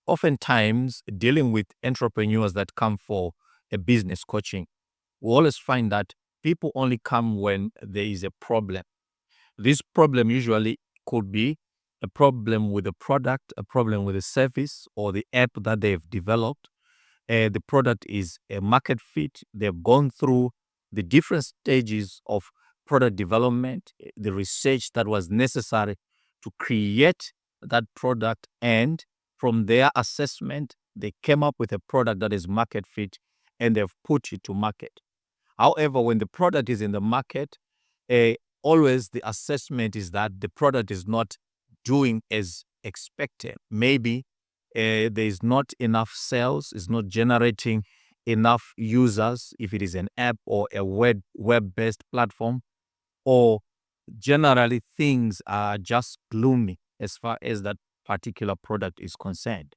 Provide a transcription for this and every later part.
oftentimes dealing with entrepreneurs that come for a business coaching, we always find that people only come when there is a problem. This problem usually could be a problem with a product, a problem with a service, or the app that they've developed. The product is a market fit. They've gone through the different stages of product development, the research that was necessary to create that product. And from their assessment, they came up with a product that is market fit and they've put it to market. However, when the product is in the market, uh, always the assessment is that the product is not doing as expected. Maybe there is not enough sales, it's not generating enough users if it is an app or a web-based platform, or generally things are just gloomy as far as that particular product is concerned.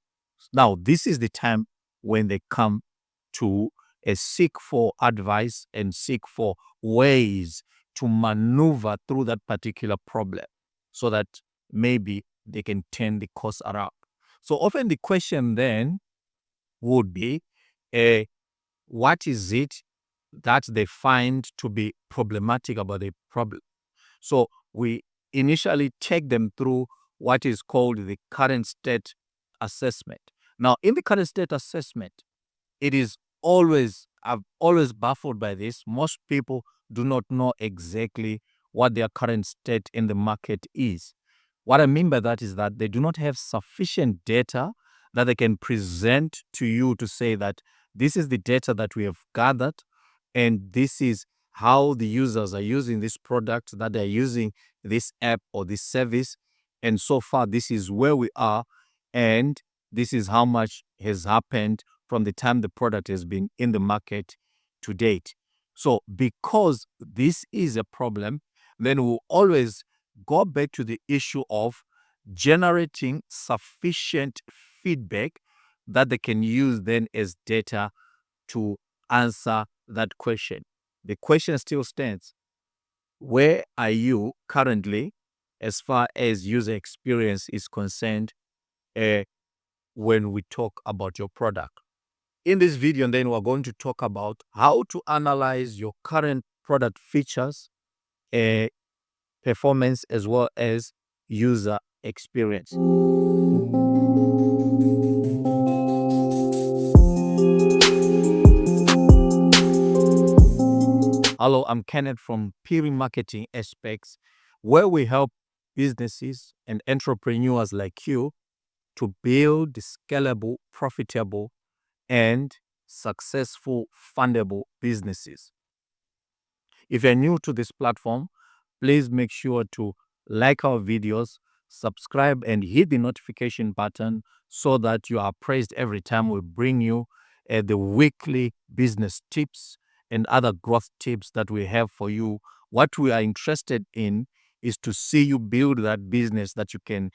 Now, this is the time when they come to seek for advice and seek for ways to maneuver through that particular problem so that maybe they can turn the course around. So often the question then would be, what is it that they find to be problematic about the problem? So we initially take them through what is called the current state assessment. Now, in the current state assessment, it is I've always baffled by this. Most people do not know exactly what their current state in the market is. What I mean by that is that they do not have sufficient data that they can present to you to say that this is the data that we have gathered and this is how the users are using this product, that they're using this app or this service. And so far, this is where we are, and this is how much has happened from the time the product has been in the market to date. So because this is a problem, then we'll always go back to the issue of generating sufficient feedback that they can use then as data to answer that question. The question still stands. Where are you currently as far as user experience is concerned when we talk about your product? In this video, then we're going to talk about how to analyze your current product features, performance, as well as user experience. Hello, I'm Kenneth from Peering Marketing Aspects, where we help businesses and entrepreneurs like you to build scalable, profitable, and successful fundable businesses. If you're new to this platform, please make sure to like our videos, subscribe, and hit the notification button so that you are appraised every time we bring you the weekly business tips and other growth tips that we have for you. What we are interested in is to see you build that business that you can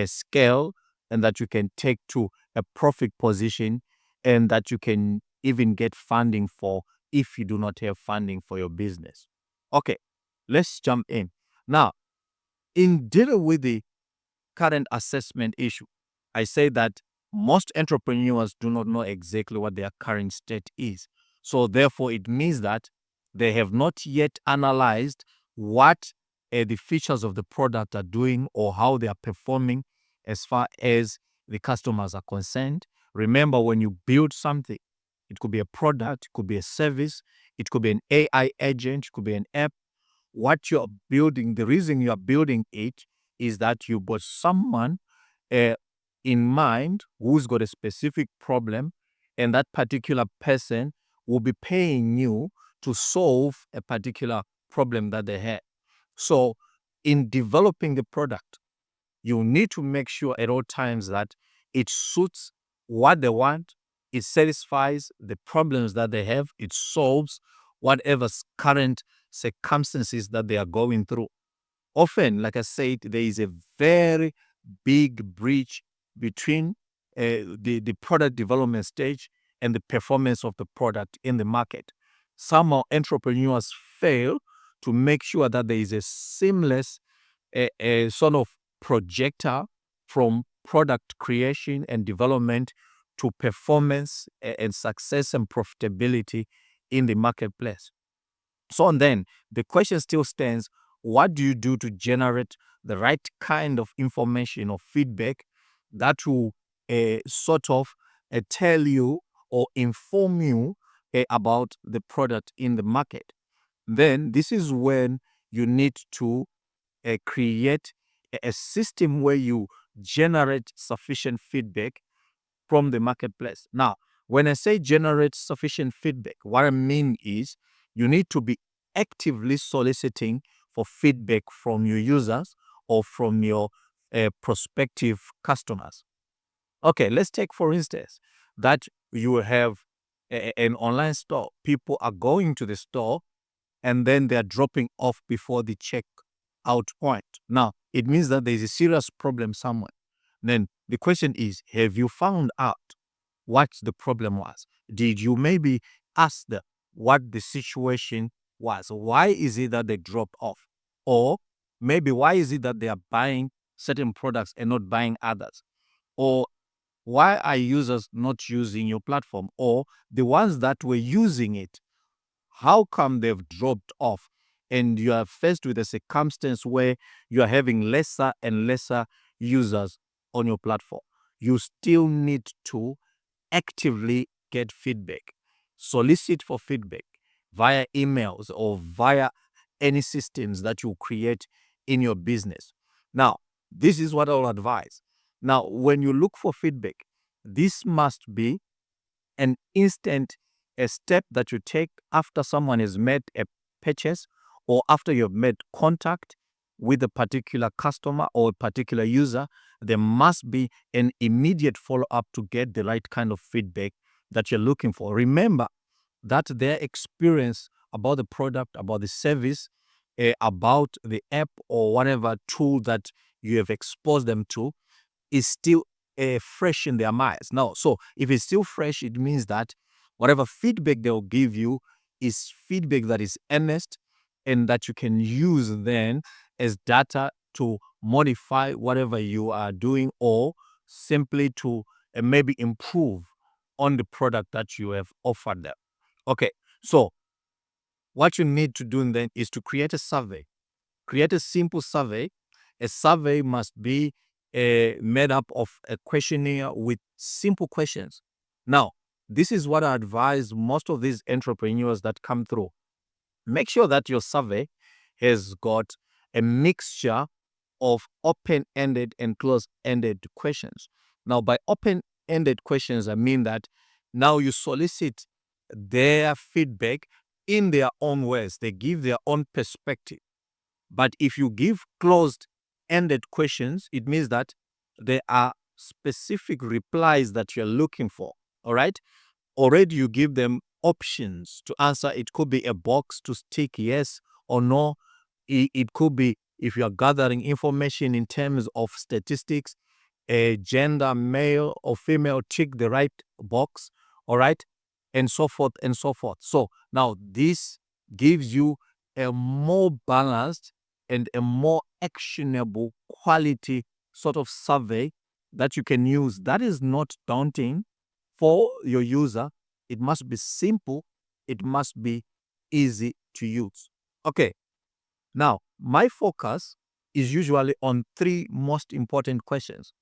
scale and that you can take to a profit position and that you can even get funding for if you do not have funding for your business. Okay, let's jump in. Now, in dealing with the current assessment issue, I say that most entrepreneurs do not know exactly what their current state is. So therefore, it means that they have not yet analyzed what the features of the product are doing or how they are performing as far as the customers are concerned. Remember, when you build something, it could be a product, it could be a service, it could be an AI agent, it could be an app. What you're building, the reason you are building it is that you got someone in mind who's got a specific problem, and that particular person will be paying you to solve a particular problem that they have. So in developing the product, you need to make sure at all times that it suits what they want, it satisfies the problems that they have, it solves whatever current circumstances that they are going through. Often, like I said, there is a very big breach between the product development stage and the performance of the product in the market. Some entrepreneurs fail to make sure that there is a seamless sort of projector from product creation and development to performance and success and profitability in the marketplace. So and then the question still stands, what do you do to generate the right kind of information or feedback that will sort of tell you or inform you about the product in the market? Then this is when you need to create a system where you generate sufficient feedback from the marketplace. Now, when I say generate sufficient feedback, what I mean is you need to be actively soliciting for feedback from your users or from your prospective customers. Okay, let's take for instance that you have an online store. People are going to the store and then they're dropping off before the checkout point. Now, it means that there's a serious problem somewhere. Then the question is, have you found out what the problem was? Did you maybe ask them what the situation was? Why is it that they dropped off? Or maybe why is it that they are buying certain products and not buying others? Or why are users not using your platform? Or the ones that were using it, how come they've dropped off? And you are faced with a circumstance where you are having lesser and lesser users on your platform. You still need to actively get feedback, solicit for feedback via emails or via any systems that you create in your business. Now, this is what I'll advise. Now, when you look for feedback, this must be an instant a step that you take after someone has made a purchase or after you've made contact with a particular customer or a particular user. There must be an immediate follow-up to get the right kind of feedback that you're looking for. Remember that their experience about the product, about the service, about the app or whatever tool that you have exposed them to is still fresh in their minds. Now, so if it's still fresh, it means that whatever feedback they'll give you is feedback that is earnest and that you can use then as data to modify whatever you are doing or simply to maybe improve on the product that you have offered them. Okay, so what you need to do then is to create a survey. Create a simple survey. A survey must be made up of a questionnaire with simple questions. Now, this is what I advise most of these entrepreneurs that come through. Make sure that your survey has got a mixture of open-ended and closed-ended questions. Now, by open-ended questions, I mean that now you solicit their feedback in their own words. They give their own perspective. But if you give closed-ended questions, it means that there are specific replies that you're looking for. All right? Already you give them options to answer. It could be a box to tick yes or no. It could be, if you are gathering information in terms of statistics, a gender, male or female, tick the right box. All right? And so forth and so forth. So now this gives you a more balanced and a more actionable quality sort of survey that you can use. That is not daunting for your user. It must be simple. It must be easy to use. Okay. Now, my focus is usually on three most important questions.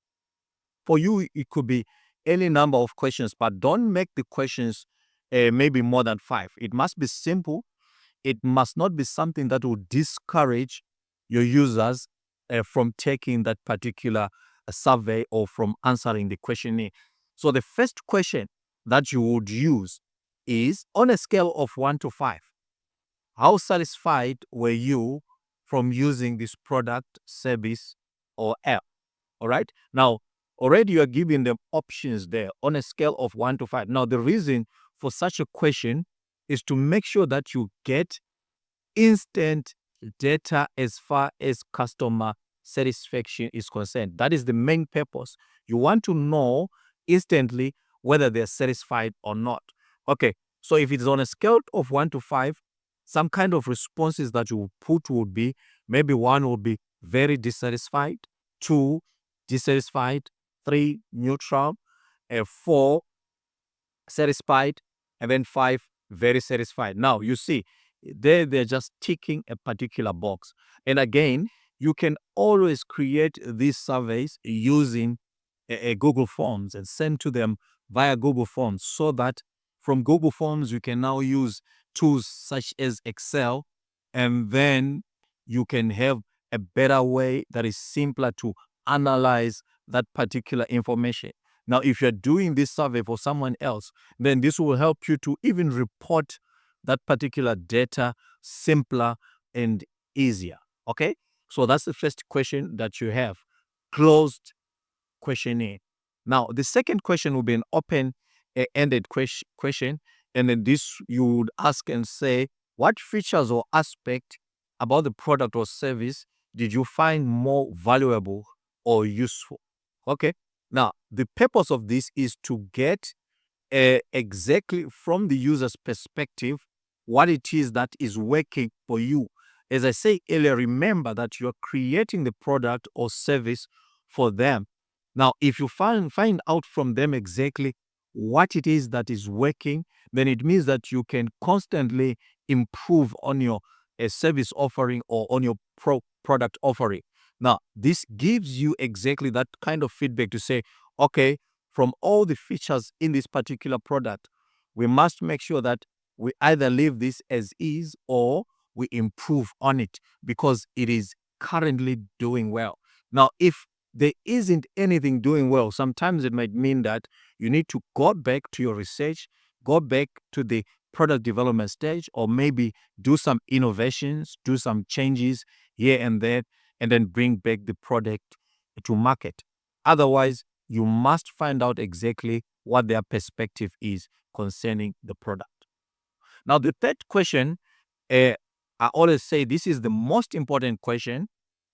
For you, it could be any number of questions, but don't make the questions maybe more than 5. It must be simple. It must not be something that will discourage your users from taking that particular survey or from answering the questionnaire. So the first question that you would use is, on a scale of 1 to 5, how satisfied were you from using this product, service, or app? All right. Now, already you are giving them options there on a scale of 1 to 5. Now, the reason for such a question is to make sure that you get instant data as far as customer satisfaction is concerned. That is the main purpose. You want to know instantly whether they're satisfied or not. Okay, so if it's on a scale of 1 to 5, some kind of responses that you will put would be, maybe 1 will be very dissatisfied, 2 dissatisfied, 3 neutral, 4 satisfied, and then 5 very satisfied. Now you see, they're just ticking a particular box. And again, you can always create these surveys using a Google Forms and send to them via Google Forms, so that from Google Forms you can now use tools such as Excel, and then you can have a better way that is simpler to analyze that particular information. Now, if you're doing this survey for someone else, then this will help you to even report that particular data simpler and easier. Okay? So that's the first question that you have. Closed questionnaire. Now, the second question will be an open-ended question, and then this you would ask and say, what features or aspect about the product or service did you find more valuable or useful? Okay. Now, the purpose of this is to get exactly from the user's perspective what it is that is working for you. As I say earlier, remember that you're creating the product or service for them. Now, if you find out from them exactly what it is that is working, then it means that you can constantly improve on your service offering or on your product offering. Now, this gives you exactly that kind of feedback to say, okay, from all the features in this particular product, we must make sure that we either leave this as is or we improve on it because it is currently doing well. Now, if there isn't anything doing well, sometimes it might mean that you need to go back to your research, go back to the product development stage, or maybe do some innovations, do some changes here and there, and then bring back the product to market. Otherwise, you must find out exactly what their perspective is concerning the product. Now, the third question, I always say this is the most important question,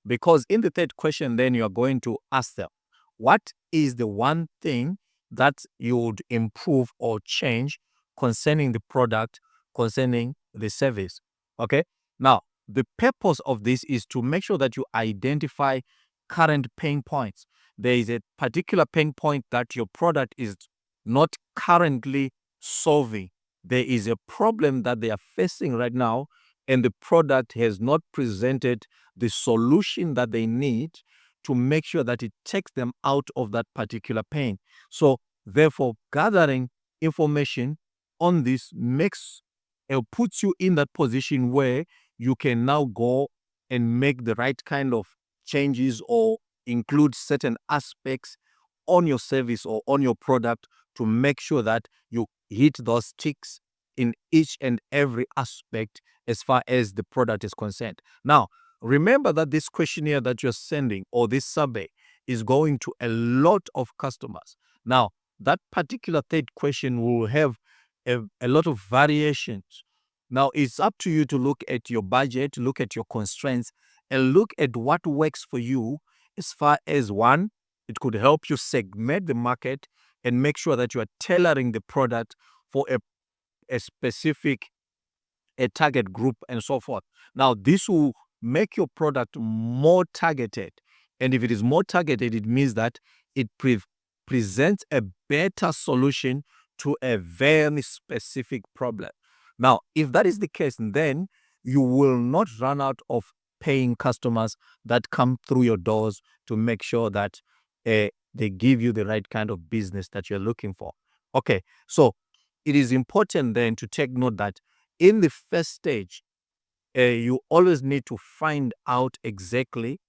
because in the third question, then you're going to ask them, what is the one thing that you would improve or change concerning the product, concerning the service? Okay. Now, the purpose of this is to make sure that you identify current pain points. There is a particular pain point that your product is not currently solving. There is a problem that they are facing right now, and the product has not presented the solution that they need to make sure that it takes them out of that particular pain. So, therefore, gathering information on this makes puts you in that position where you can now go and make the right kind of changes or include certain aspects on your service or on your product to make sure that you hit those ticks in each and every aspect as far as the product is concerned. Now, remember that this questionnaire that you're sending or this survey is going to a lot of customers. Now, that particular third question will have a lot of variations. Now, it's up to you to look at your budget, look at your constraints, and look at what works for you as far as one, it could help you segment the market and make sure that you are tailoring the product for a specific a target group and so forth. Now, this will make your product more targeted. And if it is more targeted, it means that it presents a better solution to a very specific problem. Now, if that is the case, then you will not run out of paying customers that come through your doors to make sure that they give you the right kind of business that you're looking for. Okay, so it is important then to take note that in the first stage, you always need to find out exactly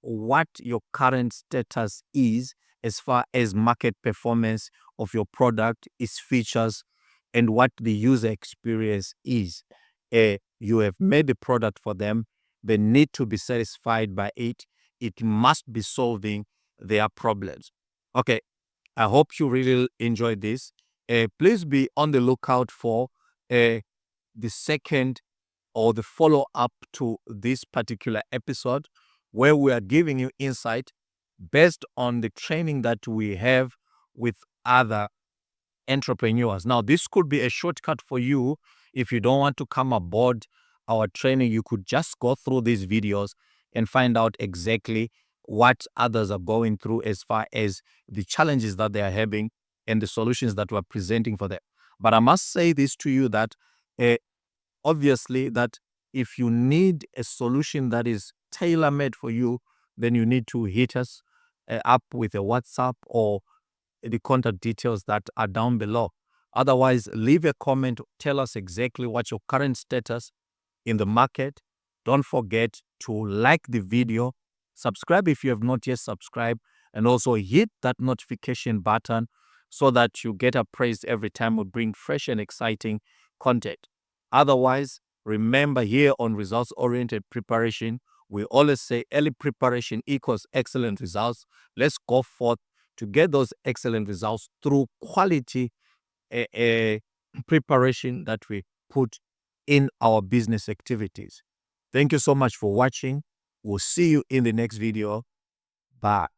what your current status is as far as market performance of your product, its features, and what the user experience is. You have made the product for them. They need to be satisfied by it. It must be solving their problems. Okay, I hope you really enjoyed this. Please be on the lookout for the second or the follow-up to this particular episode, where we are giving you insight based on the training that we have with other entrepreneurs. Now, this could be a shortcut for you. If you don't want to come aboard our training, you could just go through these videos and find out exactly what others are going through as far as the challenges that they are having and the solutions that we're presenting for them. But I must say this to you that uh, obviously that if you need a solution that is tailor-made for you, then you need to hit us up with a WhatsApp or the contact details that are down below. Otherwise, leave a comment, tell us exactly what your current status in the market. Don't forget to like the video, subscribe if you have not yet subscribed, and also hit that notification button so that you get appraised every time we bring fresh and exciting content. Otherwise, remember here on results-oriented preparation, we always say early preparation equals excellent results. Let's go forth to get those excellent results through quality preparation that we put in our business activities. Thank you so much for watching. We'll see you in the next video. Bye.